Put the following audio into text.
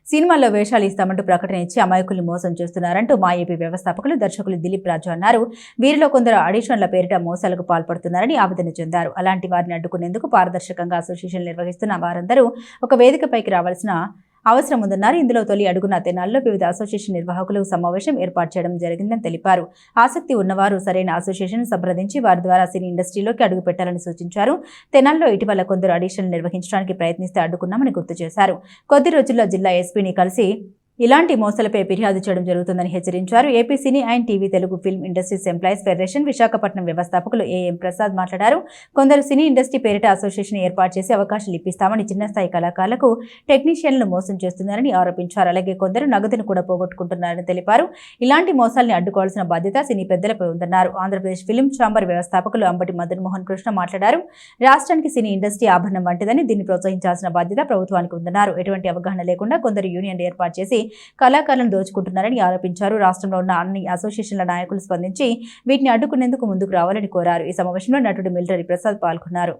సినిమాల్లో వేషాలు ఇస్తామంటూ ప్రకటన ఇచ్చి అమాయకుల్ని మోసం చేస్తున్నారంటూ మా ఏపీ వ్యవస్థాపకులు దర్శకులు దిలీప్ రాజు అన్నారు. వీరిలో కొందరు ఆడిషన్ల పేరిట మోసాలకు పాల్పడుతున్నారని ఆవేదన చెందారు. అలాంటి వారిని అడ్డుకునేందుకు పారదర్శకంగా అసోసియేషన్ నిర్వహిస్తున్న వారందరూ ఒక వేదికపైకి రావాల్సిన అవసరం ఉందన్నారు. ఇందులో తొలి అడుగున తెనాల్లో వివిధ అసోసియేషన్ నిర్వాహకులు సమావేశం ఏర్పాటు చేయడం జరిగిందని తెలిపారు. ఆసక్తి ఉన్నవారు సరైన అసోసియేషన్ సంప్రదించి వారి ద్వారా సినీ ఇండస్ట్రీలోకి అడుగుపెట్టాలని సూచించారు. తెనాల్లో ఇటీవల కొందరు ఆడిషన్లు నిర్వహించడానికి ప్రయత్నిస్తే అడ్డుకున్నామని గుర్తు చేశారు. కొద్ది రోజుల్లో జిల్లా ఎస్పీని కలిసి ఇలాంటి మోసాలపై ఫిర్యాదు చేయడం జరుగుతుందని హెచ్చరించారు. AP cine and TV Telugu film industries employees federation Visakhapatnam వ్యవస్థాపకులు ఏఎం ప్రసాద్ మాట్లాడారు. కొందరు సినీ ఇండస్ట్రీ పేరిట అసోసియేషన్ ఏర్పాటు చేసి అవకాశాలు ఇప్పిస్తామని చిన్న స్థాయి కళాకారులకు టెక్నీషియన్లను మోసం చేస్తున్నారని ఆరోపించారు. అలాగే కొందరు నగదును కూడా పోగొట్టుకుంటున్నారని తెలిపారు. ఇలాంటి మోసాల్ని అడ్డుకోవాల్సిన బాధ్యత సినీ పెద్దలపై ఉందన్నారు. ఆంధ్రప్రదేశ్ ఫిల్మ్ ఛాంబర్ వ్యవస్థాపకులు అంబటి మదన్ మోహన్ కృష్ణ మాట్లాడారు. రాష్ట్రానికి సినీ ఇండస్ట్రీ ఆభరణం వంటిదని దీన్ని ప్రోత్సహించాల్సిన బాధ్యత ప్రభుత్వానికి ఉందన్నారు. ఎటువంటి అవగాహన లేకుండా కొందరు యూనియన్ ఏర్పాటు చేసి కళాకారులను దోచుకుంటున్నారని ఆరోపించారు. రాష్ట్రంలో ఉన్న అన్ని అసోసియేషన్ల నాయకులు స్పందించి వీటిని అడ్డుకునేందుకు ముందుకు రావాలని కోరారు. ఈ సమావేశంలో నటుడు మిలిటరీ ప్రసాద్ పాల్గొన్నారు.